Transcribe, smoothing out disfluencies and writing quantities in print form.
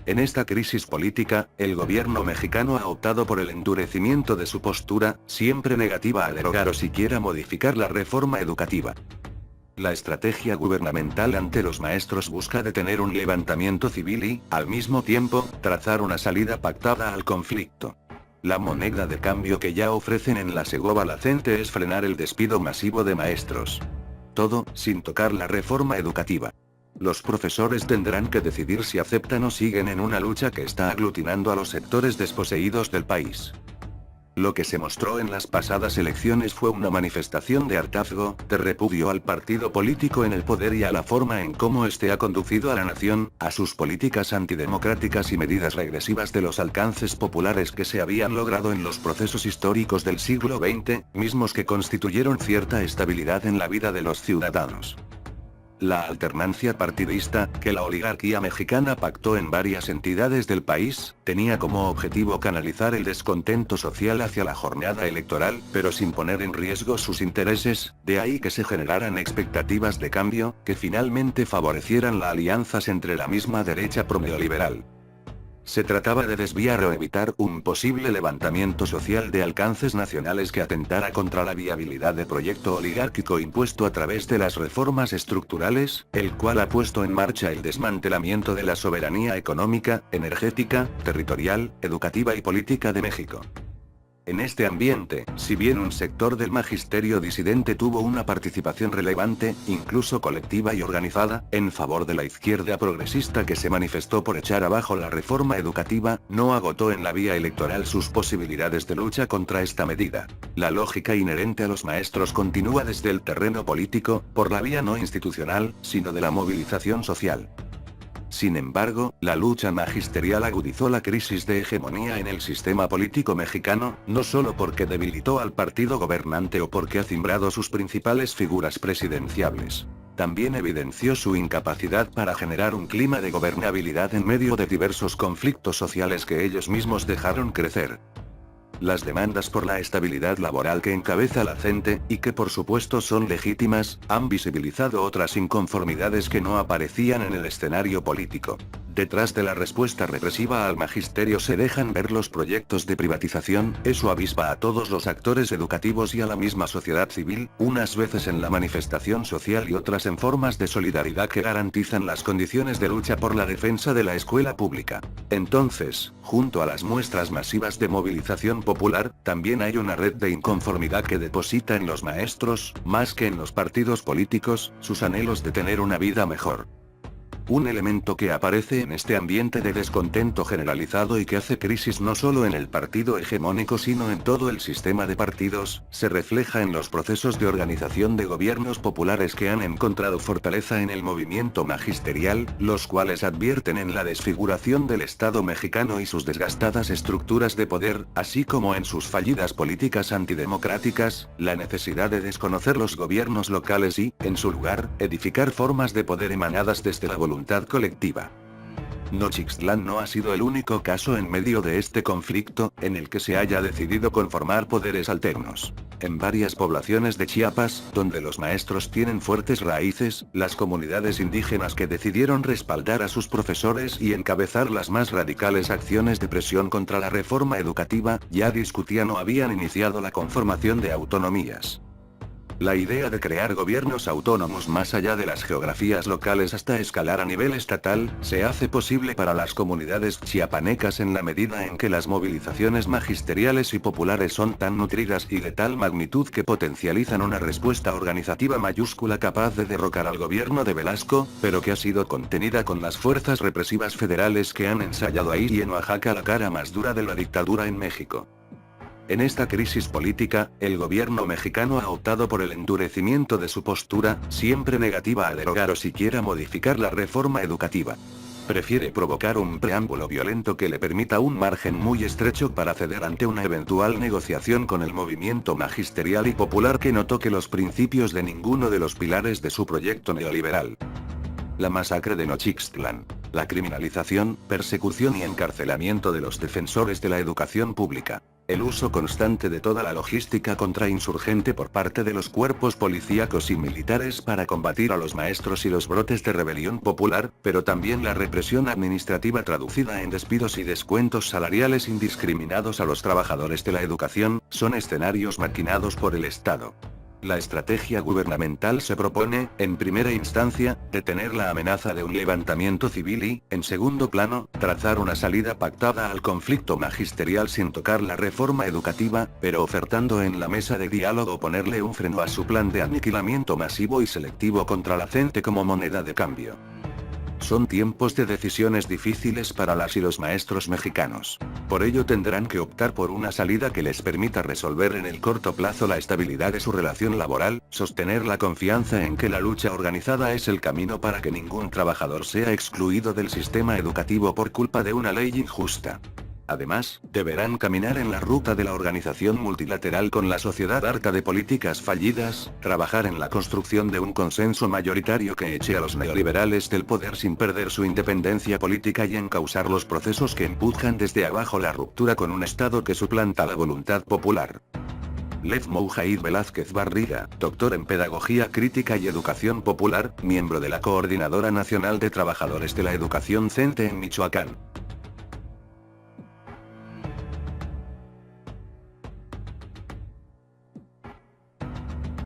En esta crisis política, el gobierno mexicano ha optado por el endurecimiento de su postura, siempre negativa a derogar o siquiera modificar la reforma educativa. La estrategia gubernamental ante los maestros busca detener un levantamiento civil y, al mismo tiempo, trazar una salida pactada al conflicto. La moneda de cambio que ya ofrecen en la Segovia Lacente es frenar el despido masivo de maestros. Todo, sin tocar la reforma educativa. Los profesores tendrán que decidir si aceptan o siguen en una lucha que está aglutinando a los sectores desposeídos del país. Lo que se mostró en las pasadas elecciones fue una manifestación de hartazgo, de repudio al partido político en el poder y a la forma en cómo este ha conducido a la nación, a sus políticas antidemocráticas y medidas regresivas de los alcances populares que se habían logrado en los procesos históricos del siglo XX, mismos que constituyeron cierta estabilidad en la vida de los ciudadanos. La alternancia partidista, que la oligarquía mexicana pactó en varias entidades del país, tenía como objetivo canalizar el descontento social hacia la jornada electoral, pero sin poner en riesgo sus intereses, de ahí que se generaran expectativas de cambio, que finalmente favorecieran las alianzas entre la misma derecha pro-neoliberal. Se trataba de desviar o evitar un posible levantamiento social de alcances nacionales que atentara contra la viabilidad del proyecto oligárquico impuesto a través de las reformas estructurales, el cual ha puesto en marcha el desmantelamiento de la soberanía económica, energética, territorial, educativa y política de México. En este ambiente, si bien un sector del magisterio disidente tuvo una participación relevante, incluso colectiva y organizada, en favor de la izquierda progresista que se manifestó por echar abajo la reforma educativa, no agotó en la vía electoral sus posibilidades de lucha contra esta medida. La lógica inherente a los maestros continúa desde el terreno político, por la vía no institucional, sino de la movilización social. Sin embargo, la lucha magisterial agudizó la crisis de hegemonía en el sistema político mexicano, no solo porque debilitó al partido gobernante o porque ha cimbrado sus principales figuras presidenciables. También evidenció su incapacidad para generar un clima de gobernabilidad en medio de diversos conflictos sociales que ellos mismos dejaron crecer. Las demandas por la estabilidad laboral que encabeza la CENTE, y que por supuesto son legítimas, han visibilizado otras inconformidades que no aparecían en el escenario político. Detrás de la respuesta represiva al magisterio se dejan ver los proyectos de privatización, eso avispa a todos los actores educativos y a la misma sociedad civil, unas veces en la manifestación social y otras en formas de solidaridad que garantizan las condiciones de lucha por la defensa de la escuela pública. Entonces, junto a las muestras masivas de movilización popular, también hay una red de inconformidad que deposita en los maestros, más que en los partidos políticos, sus anhelos de tener una vida mejor. Un elemento que aparece en este ambiente de descontento generalizado y que hace crisis no solo en el partido hegemónico sino en todo el sistema de partidos, se refleja en los procesos de organización de gobiernos populares que han encontrado fortaleza en el movimiento magisterial, los cuales advierten en la desfiguración del Estado mexicano y sus desgastadas estructuras de poder, así como en sus fallidas políticas antidemocráticas, la necesidad de desconocer los gobiernos locales y, en su lugar, edificar formas de poder emanadas desde la voluntad colectiva. Nochixtlán no ha sido el único caso en medio de este conflicto, en el que se haya decidido conformar poderes alternos. En varias poblaciones de Chiapas, donde los maestros tienen fuertes raíces, las comunidades indígenas que decidieron respaldar a sus profesores y encabezar las más radicales acciones de presión contra la reforma educativa, ya discutían o habían iniciado la conformación de autonomías. La idea de crear gobiernos autónomos más allá de las geografías locales hasta escalar a nivel estatal, se hace posible para las comunidades chiapanecas en la medida en que las movilizaciones magisteriales y populares son tan nutridas y de tal magnitud que potencializan una respuesta organizativa mayúscula capaz de derrocar al gobierno de Velasco, pero que ha sido contenida con las fuerzas represivas federales que han ensayado ahí y en Oaxaca la cara más dura de la dictadura en México. En esta crisis política, el gobierno mexicano ha optado por el endurecimiento de su postura, siempre negativa a derogar o siquiera modificar la reforma educativa. Prefiere provocar un preámbulo violento que le permita un margen muy estrecho para ceder ante una eventual negociación con el movimiento magisterial y popular que no toque los principios de ninguno de los pilares de su proyecto neoliberal. La masacre de Nochixtlán, la criminalización, persecución y encarcelamiento de los defensores de la educación pública, El uso constante de toda la logística contrainsurgente por parte de los cuerpos policíacos y militares para combatir a los maestros y los brotes de rebelión popular, pero también la represión administrativa traducida en despidos y descuentos salariales indiscriminados a los trabajadores de la educación, son escenarios maquinados por el Estado. La estrategia gubernamental se propone, en primera instancia, detener la amenaza de un levantamiento civil y, en segundo plano, trazar una salida pactada al conflicto magisterial sin tocar la reforma educativa, pero ofertando en la mesa de diálogo ponerle un freno a su plan de aniquilamiento masivo y selectivo contra la gente como moneda de cambio. Son tiempos de decisiones difíciles para las y los maestros mexicanos. Por ello tendrán que optar por una salida que les permita resolver en el corto plazo la estabilidad de su relación laboral, sostener la confianza en que la lucha organizada es el camino para que ningún trabajador sea excluido del sistema educativo por culpa de una ley injusta. Además, deberán caminar en la ruta de la organización multilateral con la sociedad harta de políticas fallidas, trabajar en la construcción de un consenso mayoritario que eche a los neoliberales del poder sin perder su independencia política y encauzar los procesos que empujan desde abajo la ruptura con un Estado que suplanta la voluntad popular. Lev Moujaid Velázquez Barriga, doctor en Pedagogía Crítica y Educación Popular, miembro de la Coordinadora Nacional de Trabajadores de la Educación CENTE en Michoacán.